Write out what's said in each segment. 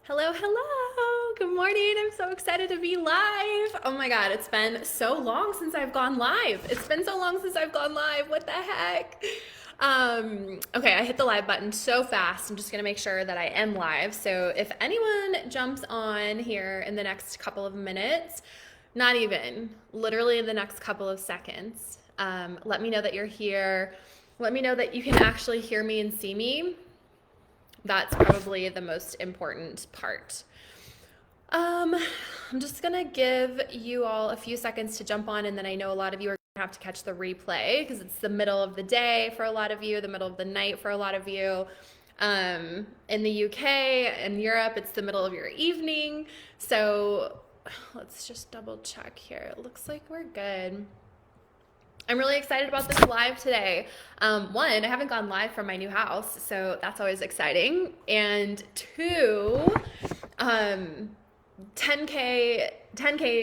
Hello, hello. Good morning. I'm so excited to be live. Oh my God, it's been so long since I've gone live. It's been so long since I've gone live. What the heck? Okay, I hit the live button so fast. I'm just gonna make sure that I am live. So if anyone jumps on here in the next couple of minutes, not even, literally in the next couple of seconds, let me know that you're here. Let me know that you can actually hear me and see me. That's probably the most important part. I'm just gonna give you all a few seconds to jump on, and then I know a lot of you are gonna have to catch the replay because it's the middle of the day for a lot of you, the middle of the night for a lot of you. In the UK and Europe, it's the middle of your evening. So let's just double check here. It looks like we're good. I'm really excited about this live today. One, I haven't gone live from my new house, so that's always exciting. And two, 10K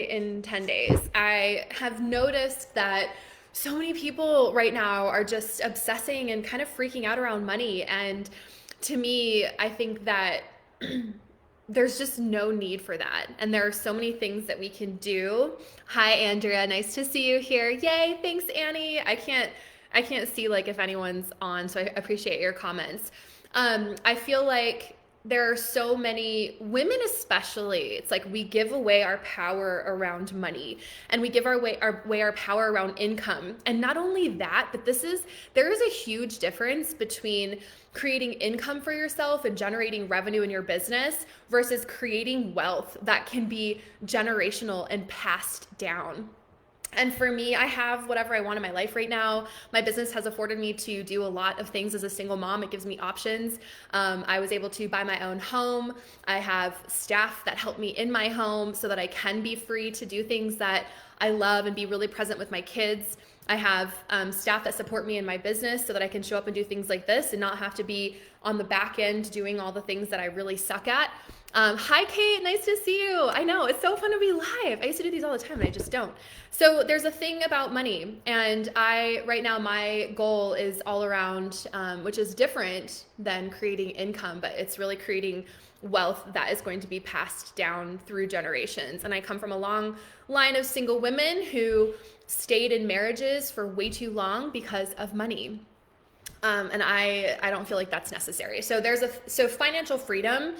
in 10 days. I have noticed that so many people right now are just obsessing and kind of freaking out around money. And to me, I think that there's just no need for that. And there are so many things that we can do. Hi, Andrea. Nice to see you here. Yay. Thanks, Annie. I can't see like if anyone's on, so I appreciate your comments. I feel like there are so many women, especially. It's like we give away our power around money, and we give our power around income. And not only that, but there is a huge difference between creating income for yourself and generating revenue in your business versus creating wealth that can be generational and passed down. And for me, I have whatever I want in my life right now. My business has afforded me to do a lot of things as a single mom. It gives me options. I was able to buy my own home. I have staff that help me in my home so that I can be free to do things that I love and be really present with my kids. I have staff that support me in my business so that I can show up and do things like this and not have to be on the back end doing all the things that I really suck at. Hi, Kate. Nice to see you. I know. It's so fun to be live. I used to do these all the time, and I just don't. So there's a thing about money. And right now, my goal is all around, which is different than creating income, but it's really creating wealth that is going to be passed down through generations. And I come from a long line of single women who stayed in marriages for way too long because of money. And I don't feel like that's necessary. So financial freedom.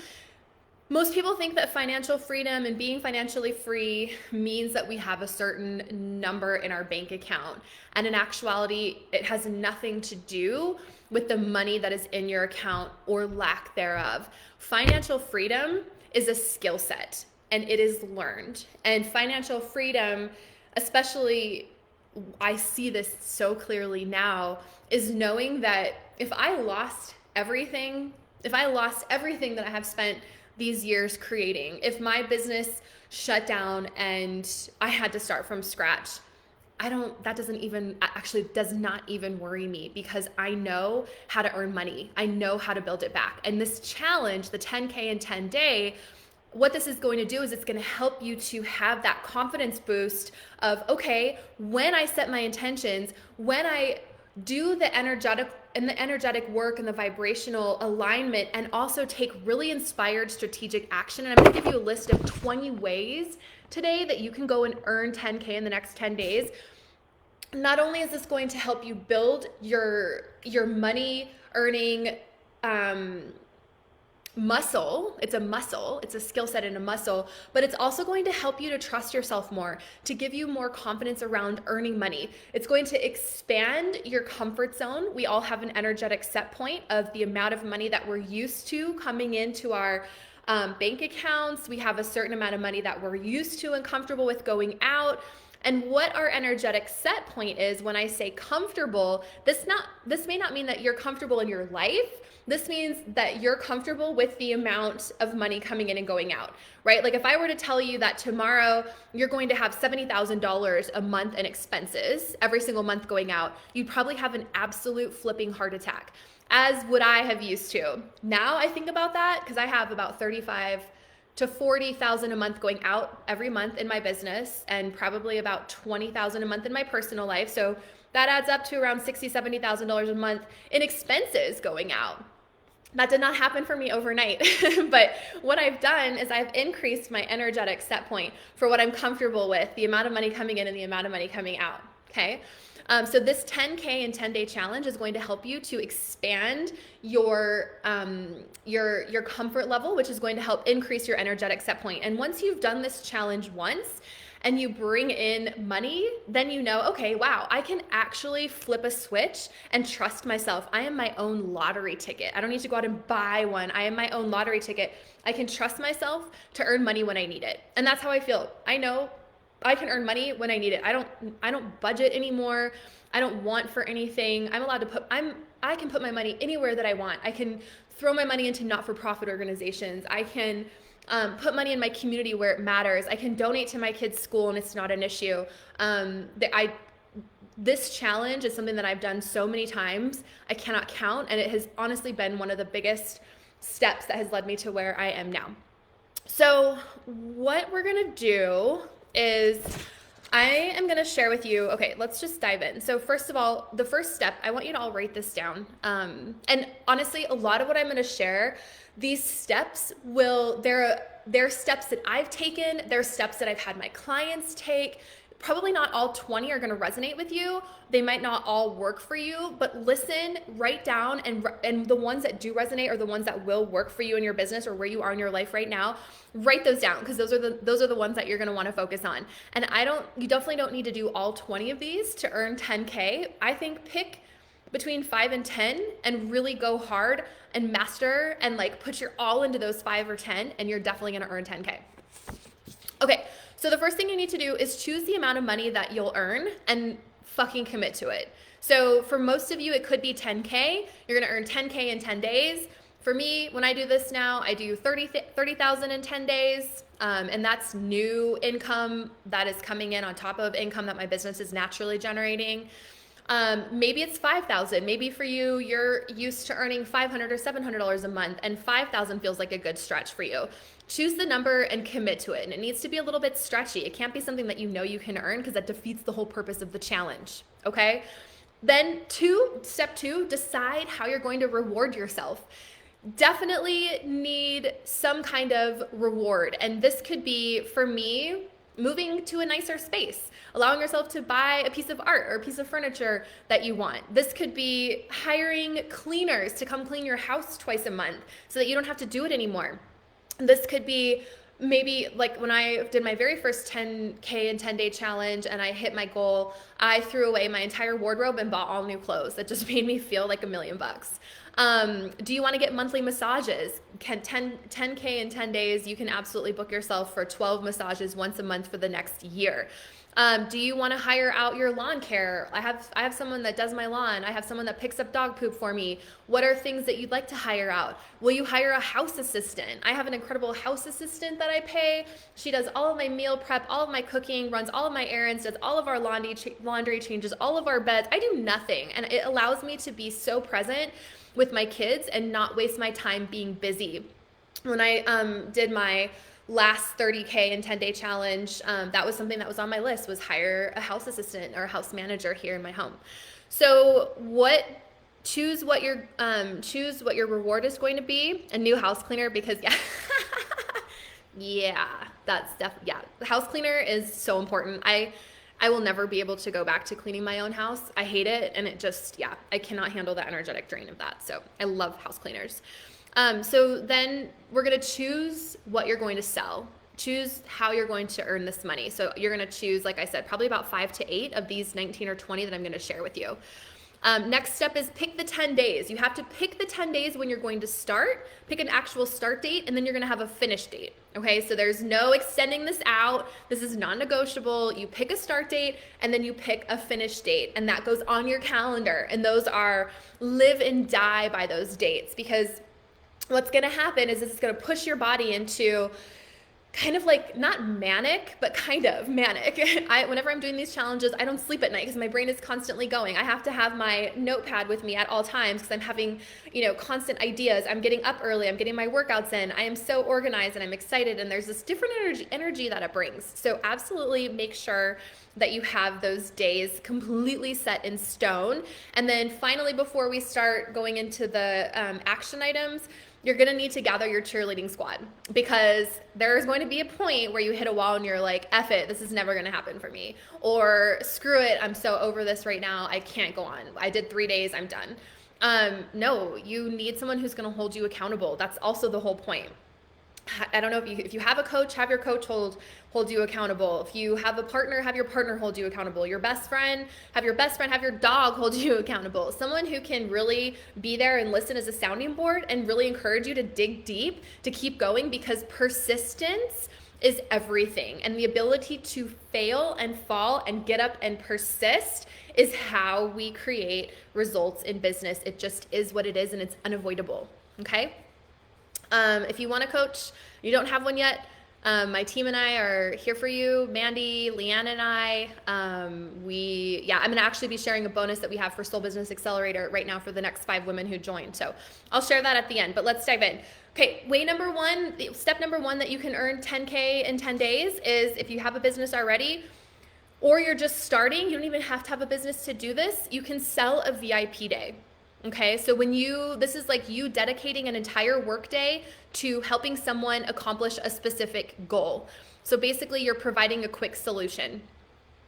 Most people think that financial freedom and being financially free means that we have a certain number in our bank account. And in actuality, it has nothing to do with the money that is in your account or lack thereof. Financial freedom is a skill set, and it is learned. And financial freedom, especially, I see this so clearly now, is knowing that if I lost everything that I have spent these years creating, if my business shut down and I had to start from scratch, that does not even worry me because I know how to earn money. I know how to build it back. And this challenge, the 10K in 10 day, what this is going to do is it's going to help you to have that confidence boost of, okay, when I set my intentions, when I do the energetic work and the vibrational alignment, and also take really inspired strategic action. And I'm going to give you a list of 20 ways today that you can go and earn 10K in the next 10 days. Not only is this going to help you build your money earning muscle, it's a skill set and a muscle, but it's also going to help you to trust yourself more, to give you more confidence around earning money. It's going to expand your comfort zone. We all have an energetic set point of the amount of money that we're used to coming into our bank accounts. We have a certain amount of money that we're used to and comfortable with going out. And what our energetic set point is, when I say comfortable, this may not mean that you're comfortable in your life. This means that you're comfortable with the amount of money coming in and going out, right? Like if I were to tell you that tomorrow you're going to have $70,000 a month in expenses every single month going out, you'd probably have an absolute flipping heart attack, as would I have used to. Now I think about that because I have about 35 to 40,000 a month going out every month in my business, and probably about 20,000 a month in my personal life. So that adds up to around $60,000, $70,000 a month in expenses going out. That did not happen for me overnight. But what I've done is I've increased my energetic set point for what I'm comfortable with, the amount of money coming in and the amount of money coming out. Okay. So this 10K and 10-day challenge is going to help you to expand your comfort level, which is going to help increase your energetic set point. And once you've done this challenge once, and you bring in money, then you know, okay, wow, I can actually flip a switch and trust myself. I am my own lottery ticket. I don't need to go out and buy one. I am my own lottery ticket. I can trust myself to earn money when I need it. And that's how I feel. I know I can earn money when I need it. I don't budget anymore. I don't want for anything. I'm allowed to I can put my money anywhere that I want. I can throw my money into not-for-profit organizations. I can put money in my community where it matters. I can donate to my kids' school and it's not an issue. This challenge is something that I've done so many times, I cannot count, and it has honestly been one of the biggest steps that has led me to where I am now. So what we're gonna do is I am gonna share with you, okay, let's just dive in. So first of all, the first step, I want you to all write this down. And honestly, a lot of what I'm gonna share, these steps they're steps that I've taken, they're steps that I've had my clients take. Probably not all 20 are going to resonate with you. They might not all work for you, but listen, write down, and the ones that do resonate are the ones that will work for you in your business or where you are in your life right now. Write those down, because those are the ones that you're going to want to focus on. And you definitely don't need to do all 20 of these to earn 10K. I think pick between 5 and 10 and really go hard and master and like put your all into those 5 or 10, and you're definitely going to earn 10K. Okay. So the first thing you need to do is choose the amount of money that you'll earn and fucking commit to it. So for most of you, it could be 10K. You're gonna earn 10K in 10 days. For me, when I do this now, I do 30,000 in 10 days. And that's new income that is coming in on top of income that my business is naturally generating. Maybe it's 5,000. Maybe for you, you're used to earning $500 or $700 a month, and 5,000 feels like a good stretch for you. Choose the number and commit to it. And it needs to be a little bit stretchy. It can't be something that you know you can earn, because that defeats the whole purpose of the challenge. Okay. Then step two, decide how you're going to reward yourself. Definitely need some kind of reward. And this could be, for me, moving to a nicer space, allowing yourself to buy a piece of art or a piece of furniture that you want. This could be hiring cleaners to come clean your house twice a month so that you don't have to do it anymore. This could be maybe like when I did my very first 10K and 10-day challenge and I hit my goal, I threw away my entire wardrobe and bought all new clothes. That just made me feel like $1 million. Do you want to get monthly massages? 10K in 10 days, you can absolutely book yourself for 12 massages once a month for the next year. Do you want to hire out your lawn care? I have someone that does my lawn. I have someone that picks up dog poop for me. What are things that you'd like to hire out? Will you hire a house assistant? I have an incredible house assistant that I pay. She does all of my meal prep, all of my cooking, runs all of my errands, does all of our laundry, changes all of our beds. I do nothing, and it allows me to be so present with my kids and not waste my time being busy. When I did my last 30K and 10-day challenge, that was something that was on my list, was hire a house assistant or a house manager here in my home. So choose what your reward is going to be. A new house cleaner, because the house cleaner is so important. I will never be able to go back to cleaning my own house. I hate it, and it just, I cannot handle the energetic drain of that. So I love house cleaners. So then we're going to choose what you're going to sell. Choose how you're going to earn this money. So you're going to choose, like I said, probably about 5 to 8 of these 19 or 20 that I'm going to share with you. Next step is pick the 10 days. You have to pick the 10 days when you're going to start, pick an actual start date, and then you're going to have a finish date. Okay, so there's no extending this out. This is non-negotiable. You pick a start date and then you pick a finish date, and that goes on your calendar. And those are, live and die by those dates, because what's going to happen is it's going to push your body into kind of like not manic, but kind of manic. Whenever I'm doing these challenges, I don't sleep at night because my brain is constantly going. I have to have my notepad with me at all times because I'm having, constant ideas. I'm getting up early. I'm getting my workouts in. I am so organized and I'm excited. And there's this different energy that it brings. So absolutely make sure that you have those days completely set in stone. And then finally, before we start going into the action items, you're going to need to gather your cheerleading squad, because there's going to be a point where you hit a wall and you're like, F it, this is never going to happen for me. Or screw it, I'm so over this right now, I can't go on. I did 3 days, I'm done. No, you need someone who's going to hold you accountable. That's also the whole point. I don't know if you have a coach, have your coach hold you accountable. If you have a partner, have your partner hold you accountable. Your best friend, have your dog hold you accountable. Someone who can really be there and listen as a sounding board and really encourage you to dig deep, to keep going, because persistence is everything. And the ability to fail and fall and get up and persist is how we create results in business. It just is what it is, and it's unavoidable. Okay? If you want a coach, you don't have one yet, my team and I are here for you. Mandy, Leanne, and I, I'm going to actually be sharing a bonus that we have for Soul Business Accelerator right now for the next 5 women who joined. So I'll share that at the end, but let's dive in. Okay, step number one that you can earn 10K in 10 days is, if you have a business already, or you're just starting, you don't even have to have a business to do this, you can sell a VIP day. Okay, so this is like you dedicating an entire workday to helping someone accomplish a specific goal. So basically you're providing a quick solution.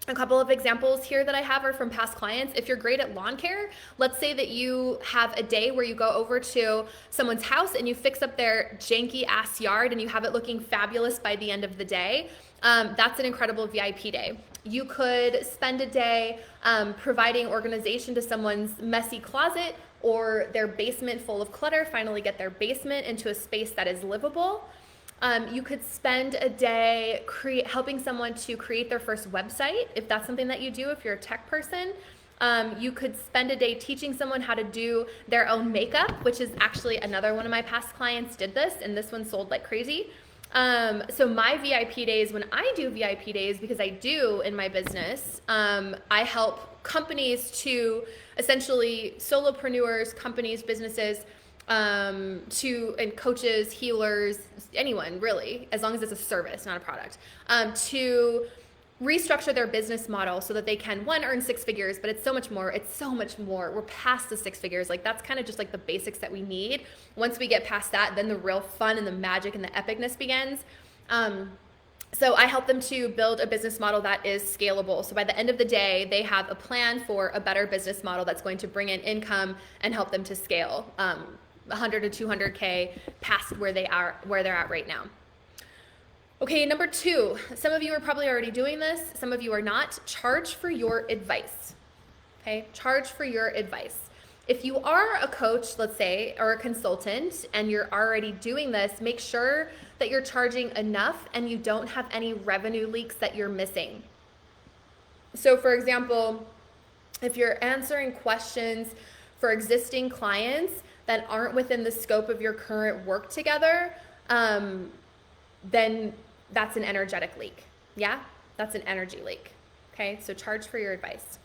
A couple of examples here that I have are from past clients. If you're great at lawn care, let's say that you have a day where you go over to someone's house and you fix up their janky ass yard and you have it looking fabulous by the end of the day. That's an incredible VIP day. You could spend a day providing organization to someone's messy closet or their basement full of clutter, finally get their basement into a space that is livable. You could spend a day helping someone to create their first website, if that's something that you do, if you're a tech person. You could spend a day teaching someone how to do their own makeup, which is actually another one of my past clients did this, and this one sold like crazy. So my VIP days, when I do VIP days, because I do in my business, I help companies to essentially solopreneurs, companies, businesses, and coaches, healers, anyone really, as long as it's a service, not a product, to restructure their business model so that they can, one, earn 6 figures, but it's so much more. We're past the 6 figures. Like, that's kind of just like the basics that we need. Once we get past that, then the real fun and the magic and the epicness begins. So I help them to build a business model that is scalable. So by the end of the day, they have a plan for a better business model that's going to bring in income and help them to scale 100 to 200K past where they're at right now. Okay, number 2, some of you are probably already doing this. Some of you are not. Charge for your advice. Okay, charge for your advice. If you are a coach, let's say, or a consultant, and you're already doing this, make sure that you're charging enough and you don't have any revenue leaks that you're missing. So for example, if you're answering questions for existing clients that aren't within the scope of your current work together, then that's an energetic leak. Yeah, that's an energy leak. Okay, so charge for your advice.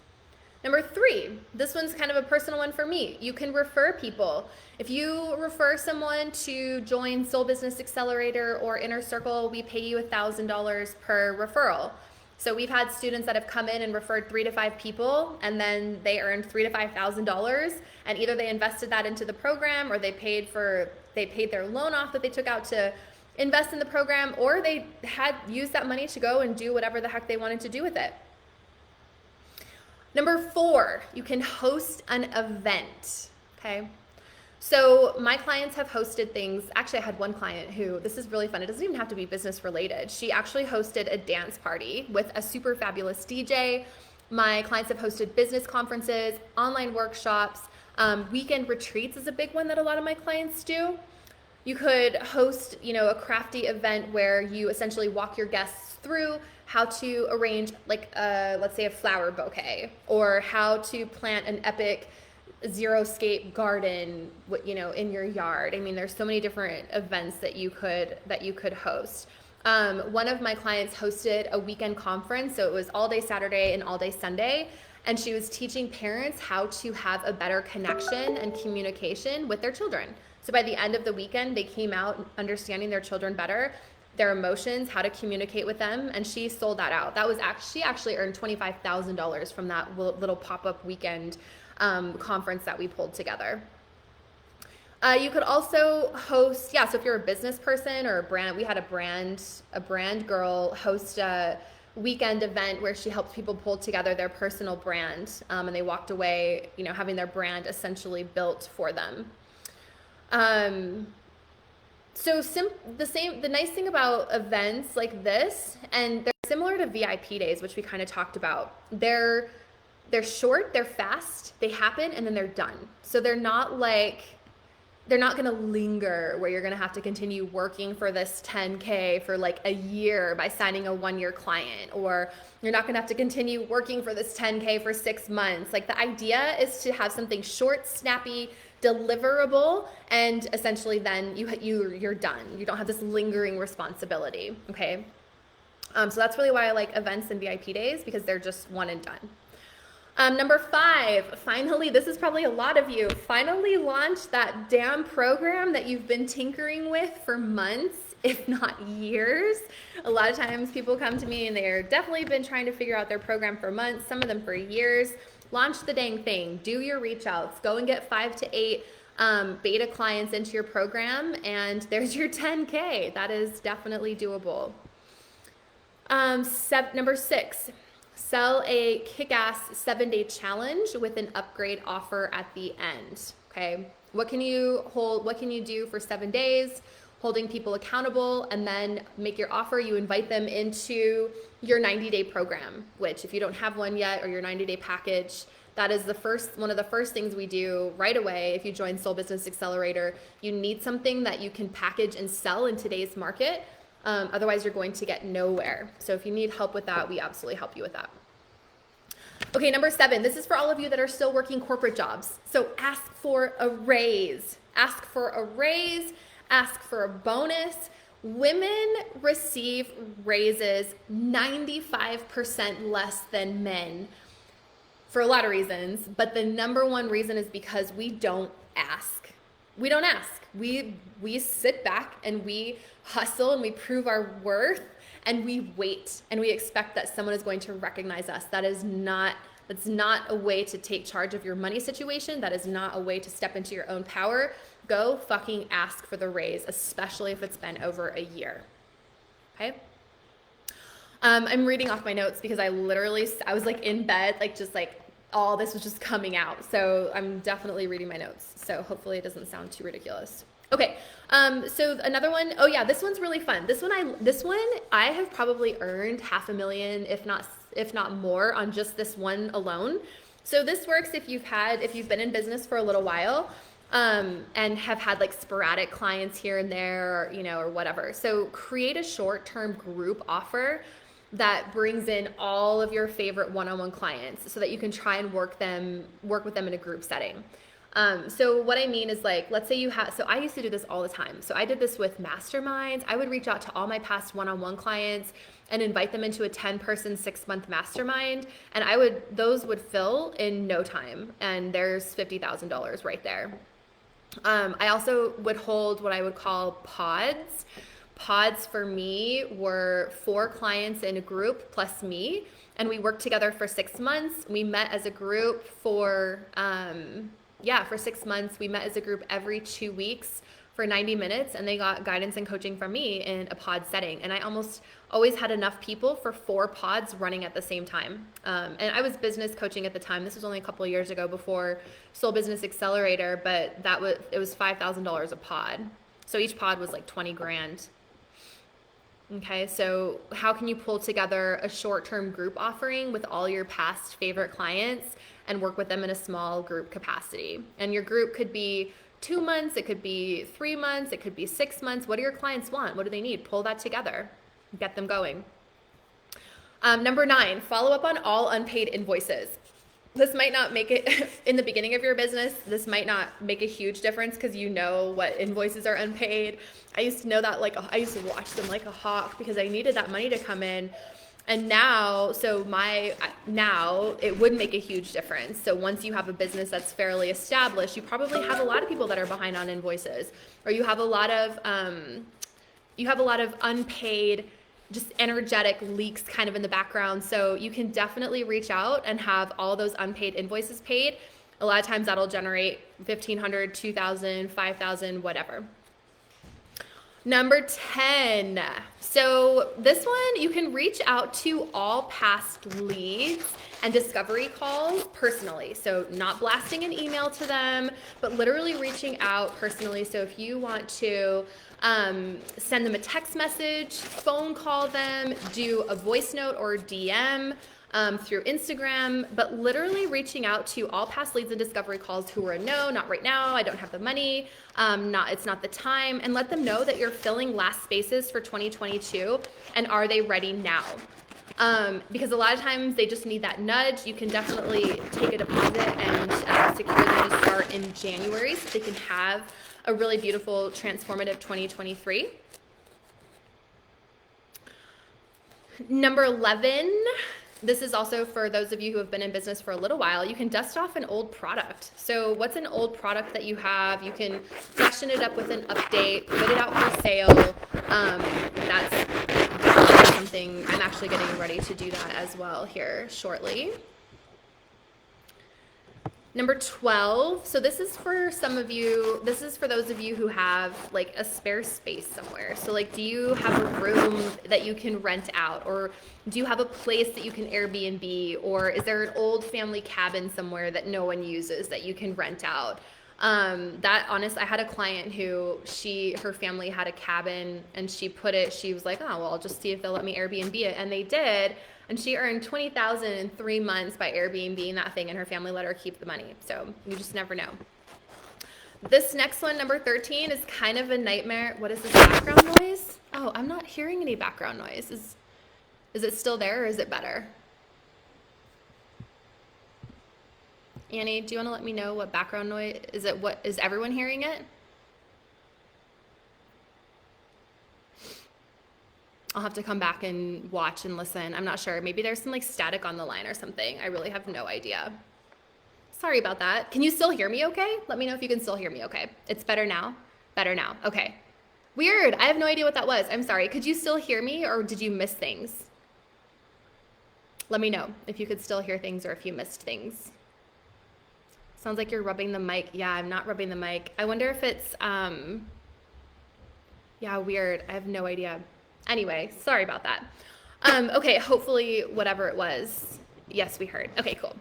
Number 3, this one's kind of a personal one for me. You can refer people. If you refer someone to join Soul Business Accelerator or Inner Circle, we pay you $1,000 per referral. So we've had students that have come in and referred 3 to 5 people, and then they earned $3,000 to $5,000, and either they invested that into the program, or they paid their loan off that they took out to invest in the program, or they had used that money to go and do whatever the heck they wanted to do with it. Number 4, you can host an event, okay? So my clients have hosted things. Actually, I had one client who, this is really fun. It doesn't even have to be business related. She actually hosted a dance party with a super fabulous DJ. My clients have hosted business conferences, online workshops, weekend retreats is a big one that a lot of my clients do. You could host, a crafty event where you essentially walk your guests through how to arrange, let's say, a flower bouquet, or how to plant an epic zero-scape garden, in your yard. I mean, there's so many different events that you could host. One of my clients hosted a weekend conference, so it was all day Saturday and all day Sunday, and she was teaching parents how to have a better connection and communication with their children. So by the end of the weekend, they came out understanding their children better, their emotions, how to communicate with them, and she sold that out. She actually earned $25,000 from that little pop-up weekend conference that we pulled together. You could also host, so if you're a business person or a brand, we had a brand girl host a weekend event where she helped people pull together their personal brand, and they walked away, having their brand essentially built for them. The nice thing about events like this, and they're similar to VIP days, which we kind of talked about. They're short, they're fast, they happen, and then they're done. So they're not going to linger where you're going to have to continue working for this 10K for like a year by signing a 1-year client, or you're not going to have to continue working for this 10K for 6 months. Like, the idea is to have something short, snappy, deliverable, and essentially then you're done. You don't have this lingering responsibility. Okay. So that's really why I like events and VIP days, because they're just one and done. Number 5, finally, this is probably a lot of you, finally launched that damn program that you've been tinkering with for months, if not years. A lot of times people come to me and they're definitely been trying to figure out their program for months, some of them for years. Launch the dang thing, do your reach outs, go and get 5 to 8 beta clients into your program, and there's your 10K. That is definitely doable. Number 6. Sell a kick-ass 7-day challenge with an upgrade offer at the end. Okay, what can you do for 7 days? Holding people accountable, and then make your offer. You invite them into your 90-day program, which if you don't have one yet, or your 90-day package, that is one of the first things we do right away. If you join Soul Business Accelerator, you need something that you can package and sell in today's market. Otherwise, you're going to get nowhere. So if you need help with that, we absolutely help you with that. Okay, number 7, this is for all of you that are still working corporate jobs. So ask for a raise. Ask for a raise, ask for a bonus. Women receive raises 95% less than men for a lot of reasons, but the number one reason is because we don't ask. We don't ask. We sit back and we hustle and we prove our worth, and we wait and we expect that someone is going to recognize us. That's not a way to take charge of your money situation. That is not a way to step into your own power. Go fucking ask for the raise, especially if it's been over a year. Okay? I'm reading off my notes because I was like in bed, all this was just coming out. So I'm definitely reading my notes. So hopefully it doesn't sound too ridiculous. Okay, so another one, this one's really fun. This one I have probably earned $500,000, if not more, on just this one alone. So this works if you've been in business for a little while, and have had like sporadic clients here and there, or whatever. So create a short-term group offer that brings in all of your favorite one-on-one clients, so that you can try and work with them in a group setting. So what I mean is, let's say so I used to do this all the time. So I did this with masterminds. I would reach out to all my past one-on-one clients and invite them into a 10-person 6-month mastermind. And those would fill in no time. And there's $50,000 right there. I also would hold what I would call pods. Pods for me were 4 clients in a group plus me. And we worked together for 6 months. We met as a group for 6 months. We met as a group every 2 weeks for 90 minutes, and they got guidance and coaching from me in a pod setting. And I almost always had enough people for 4 pods running at the same time. And I was business coaching at the time. This was only a couple of years ago before Soul Business Accelerator, but it was $5,000 a pod. So each pod was like 20 grand. Okay, so how can you pull together a short-term group offering with all your past favorite clients and work with them in a small group capacity? And your group could be 2 months, it could be 3 months, it could be 6 months. What do your clients want? What do they need? Pull that together. Get them going. Number 9, follow up on all unpaid invoices. This might not make it in the beginning of your business. This might not make a huge difference because you know what invoices are unpaid. I used to know that, like, I used to watch them like a hawk because I needed that money to come in. And now, now it would make a huge difference. So once you have a business that's fairly established, you probably have a lot of people that are behind on invoices, or you have a lot of unpaid, just energetic leaks kind of in the background. So you can definitely reach out and have all those unpaid invoices paid. A lot of times that'll generate $1,500, $2,000, $5,000, whatever. Number 10. So this one, you can reach out to all past leads and discovery calls personally. So not blasting an email to them, but literally reaching out personally. So if you want to send them a text message, phone call them, do a voice note or DM through Instagram, but literally reaching out to all past leads and discovery calls who are no, not right now, I don't have the money, it's not the time, and let them know that you're filling last spaces for 2022, and are they ready now? Because a lot of times they just need that nudge. You can definitely take a deposit and secure them to start in January so they can have a really beautiful transformative 2023. Number 11, this is also for those of you who have been in business for a little while. You can dust off an old product. So what's an old product that you have? You can freshen it up with an update, put it out for sale. That's something I'm actually getting ready to do that as well here shortly. Number 12, so this is for some of you, this is for those of you who have like a spare space somewhere. So like, do you have a room that you can rent out, or do you have a place that you can Airbnb, or is there an old family cabin somewhere that no one uses that you can rent out? I had a client who her family had a cabin, and she was like, oh, well, I'll just see if they'll let me Airbnb it. And they did. And she earned $20,000 in 3 months by Airbnb-ing that thing, and her family let her keep the money. So you just never know. This next one, number 13, is kind of a nightmare. What is this background noise? Oh, I'm not hearing any background noise. Is it still there, or is it better? Annie, do you want to let me know what background noise is? Is everyone hearing it? I'll have to come back and watch and listen. I'm not sure. Maybe there's some like static on the line or something. I really have no idea. Sorry about that. Can you still hear me okay? Let me know if you can still hear me okay. It's better now? Better now. Okay. Weird. I have no idea what that was. I'm sorry. Could you still hear me, or did you miss things? Let me know if you could still hear things or if you missed things. Sounds like you're rubbing the mic. Yeah, I'm not rubbing the mic. I wonder if it's, yeah, weird. I have no idea. Anyway, sorry about that. Okay, hopefully whatever it was, yes, we heard. Okay, cool.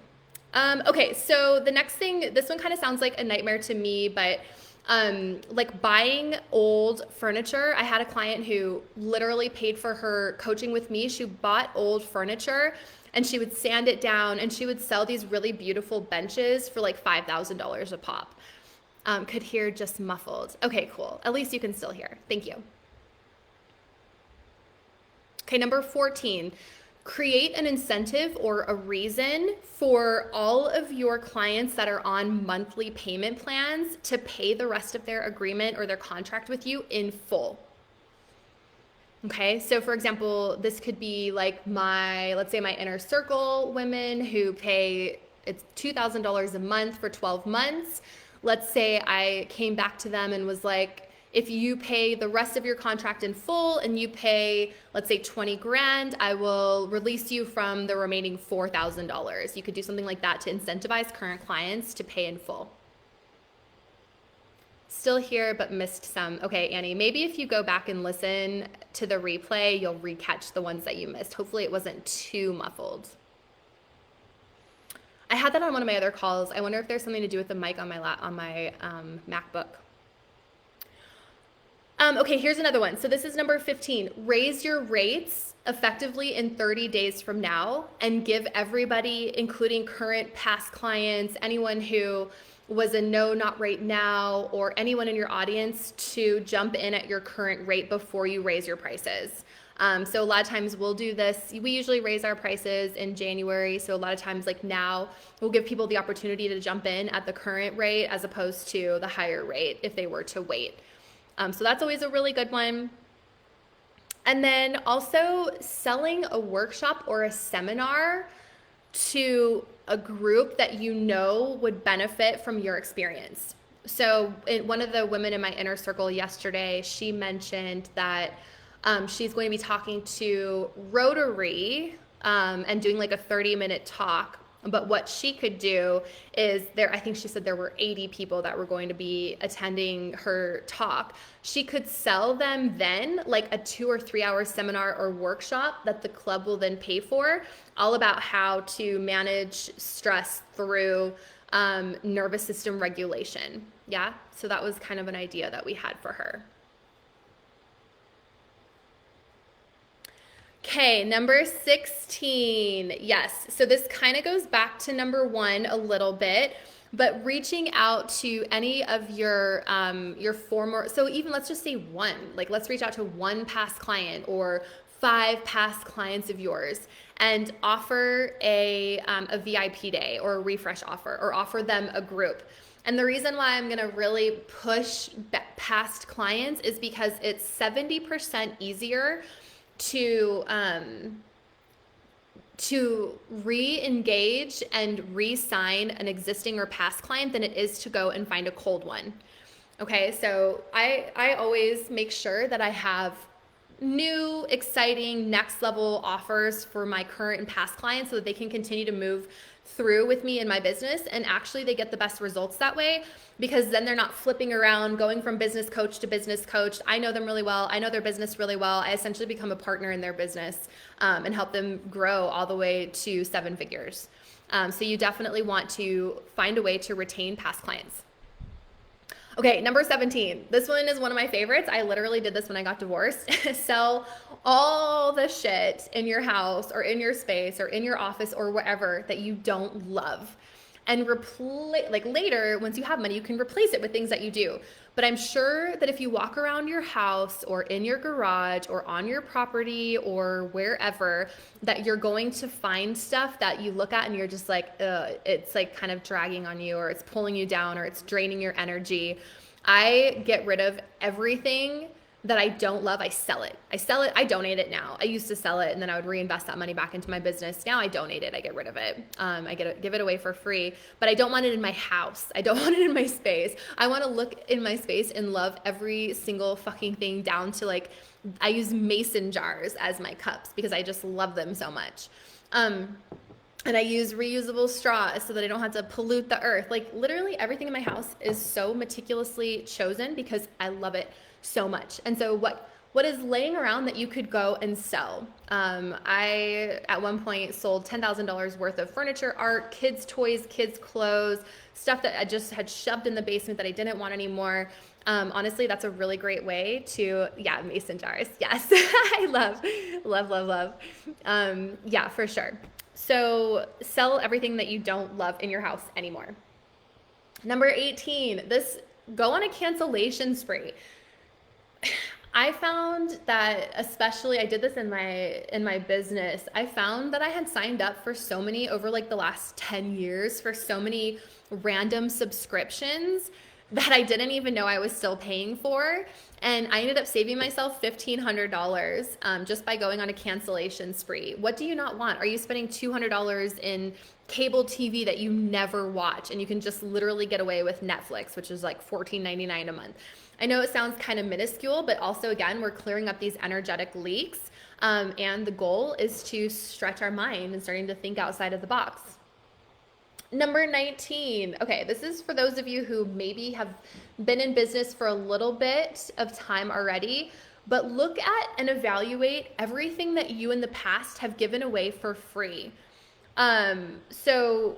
Okay, so the next thing, this one kind of sounds like a nightmare to me, but like buying old furniture. I had a client who literally paid for her coaching with me. She bought old furniture, and she would sand it down, and she would sell these really beautiful benches for like $5,000 a pop. Could hear just muffled. Okay, cool. At least you can still hear. Thank you. Okay, number 14, create an incentive or a reason for all of your clients that are on monthly payment plans to pay the rest of their agreement or their contract with you in full. Okay, so for example, this could be like let's say my inner circle women who pay, it's $2,000 a month for 12 months. Let's say I came back to them and was like, if you pay the rest of your contract in full and you pay, let's say 20 grand, I will release you from the remaining $4,000. You could do something like that to incentivize current clients to pay in full. Still here, but missed some. Okay, Annie, maybe if you go back and listen to the replay, you'll recatch the ones that you missed. Hopefully it wasn't too muffled. I had that on one of my other calls. I wonder if there's something to do with the mic on my MacBook. Okay, here's another one. So this is number 15. Raise your rates effectively in 30 days from now, and give everybody, including current, past clients, anyone who was a no, not right now, or anyone in your audience to jump in at your current rate before you raise your prices. So a lot of times we'll do this. We usually raise our prices in January. So a lot of times, like now, we'll give people the opportunity to jump in at the current rate as opposed to the higher rate if they were to wait. So that's always a really good one. And then also selling a workshop or a seminar to a group that you know would benefit from your experience. So one of the women in my inner circle yesterday, she mentioned that she's going to be talking to Rotary and doing like a 30-minute talk. But what she could do is I think she said there were 80 people that were going to be attending her talk. She could sell them then like a 2 or 3 hour seminar or workshop that the club will then pay for, all about how to manage stress through nervous system regulation. Yeah, so that was kind of an idea that we had for her. Okay, number 16. Yes, so this kind of goes back to number 1 a little bit, but reaching out to any of your former, so even let's just say 1, like let's reach out to 1 past client or 5 past clients of yours and offer a VIP day or a refresh offer, or offer them a group. And the reason why I'm gonna really push past clients is because it's 70% easier to re-engage and re-sign an existing or past client than it is to go and find a cold one. Okay, so I always make sure that I have new, exciting, next level offers for my current and past clients so that they can continue to move through with me in my business, and actually they get the best results that way, because then they're not flipping around, going from business coach to business coach. I know them really well. I know their business really well. I essentially become a partner in their business and help them grow all the way to 7 figures. So you definitely want to find a way to retain past clients. Okay, number 17. This one is one of my favorites. I literally did this when I got divorced. Sell all the shit in your house or in your space or in your office or wherever that you don't love. And later, once you have money, you can replace it with things that you do. But I'm sure that if you walk around your house or in your garage or on your property or wherever, that you're going to find stuff that you look at and you're just like, it's like kind of dragging on you, or it's pulling you down, or it's draining your energy. I get rid of everything that I don't love. I sell it. I donate it now. I used to sell it and then I would reinvest that money back into my business. Now I donate it. I get rid of it. Give it away for free, but I don't want it in my house. I don't want it in my space. I want to look in my space and love every single fucking thing, down to like, I use mason jars as my cups because I just love them so much. And I use reusable straws so that I don't have to pollute the earth. Like literally everything in my house is so meticulously chosen because I love it so much. And so what is laying around that you could go and sell? I at one point sold $10,000 worth of furniture, art, kids' toys, kids' clothes, stuff that I just had shoved in the basement that I didn't want anymore. Honestly, that's a really great way to, mason jars. Yes. I love. Yeah, for sure. So sell everything that you don't love in your house anymore. Number 18, go on a cancellation spree. I found that, especially I did this in my business, I found that I had signed up for so many, over like the last 10 years, for so many random subscriptions that I didn't even know I was still paying for. And I ended up saving myself $1,500 just by going on a cancellation spree. What do you not want? Are you spending $200 in cable TV that you never watch, and you can just literally get away with Netflix, which is like $14.99 a month? I know it sounds kind of minuscule, but also, again, we're clearing up these energetic leaks. And the goal is to stretch our mind and starting to think outside of the box. Number 19. Okay, this is for those of you who maybe have been in business for a little bit of time already, but look at and evaluate everything that you in the past have given away for free. So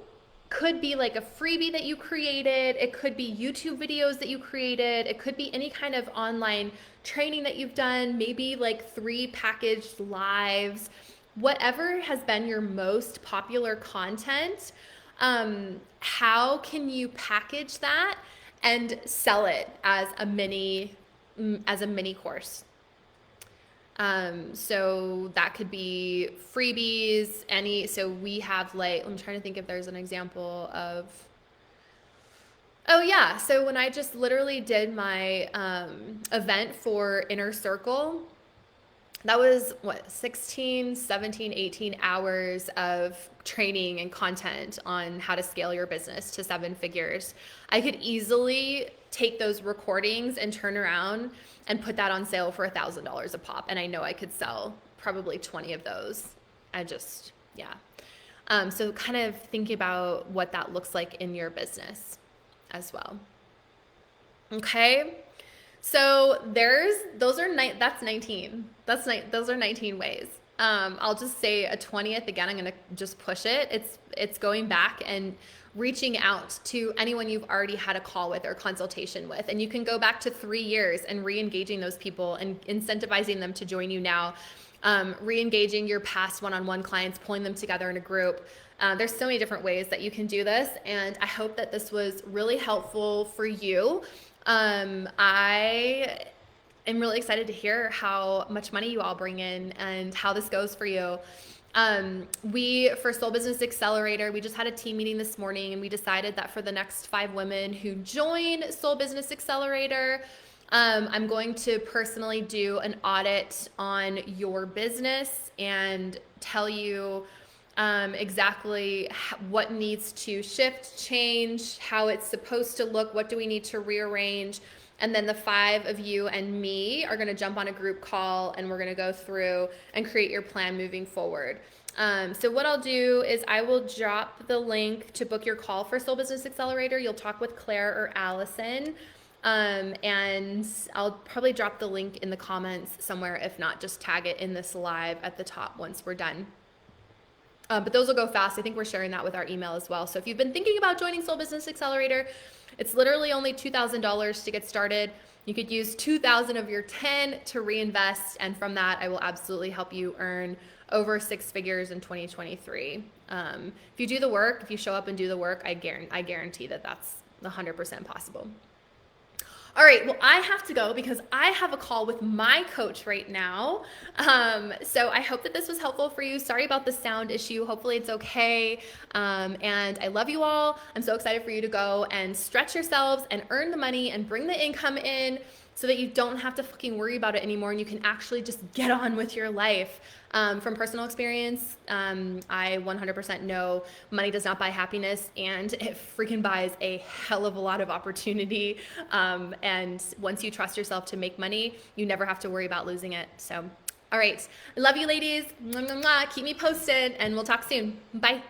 could be like a freebie that you created. It could be YouTube videos that you created. It could be any kind of online training that you've done, maybe like 3 packaged lives, whatever has been your most popular content. How can you package that and sell it as a mini course? So that could be freebies, so we have like, I'm trying to think if there's an example of, oh yeah. So when I just literally did my event for Inner Circle, that was what, 16, 17, 18 hours of training and content on how to scale your business to 7 figures. I could easily take those recordings and turn around and put that on sale for $1,000 a pop. And I know I could sell probably 20 of those. Yeah. So kind of think about what that looks like in your business as well. Okay. So those are that's 19. Those are 19 ways. I'll just say a 20th again. I'm going to just push it. It's going back and reaching out to anyone you've already had a call with or consultation with. And you can go back to 3 years and re-engaging those people and incentivizing them to join you now. Re-engaging your past one-on-one clients, pulling them together in a group. There's so many different ways that you can do this. And I hope that this was really helpful for you. I am really excited to hear how much money you all bring in and how this goes for you. For Soul Business Accelerator, we just had a team meeting this morning, and we decided that for the next 5 women who join Soul Business Accelerator, I'm going to personally do an audit on your business and tell you exactly what needs to shift, change, how it's supposed to look, what do we need to rearrange. And then the 5 of you and me are going to jump on a group call, and we're going to go through and create your plan moving forward. So what I'll do is I will drop the link to book your call for Soul Business Accelerator. You'll talk with Claire or Allison. And I'll probably drop the link in the comments somewhere. If not, just tag it in this live at the top once we're done. But those will go fast. I think we're sharing that with our email as well. So if you've been thinking about joining Soul Business Accelerator, it's literally only $2,000 to get started. You could use $2,000 of your 10 to reinvest. And from that, I will absolutely help you earn over 6 figures in 2023. If you do the work, if you show up and do the work, I guarantee that that's 100% possible. All right, well, I have to go because I have a call with my coach right now. So I hope that this was helpful for you. Sorry about the sound issue. Hopefully it's okay. And I love you all. I'm so excited for you to go and stretch yourselves and earn the money and bring the income in so that you don't have to fucking worry about it anymore, and you can actually just get on with your life. From personal experience, I 100% know money does not buy happiness, and it freaking buys a hell of a lot of opportunity. And once you trust yourself to make money, you never have to worry about losing it. So, all right. I love you, ladies. Mwah, mwah, mwah. Keep me posted, and we'll talk soon. Bye.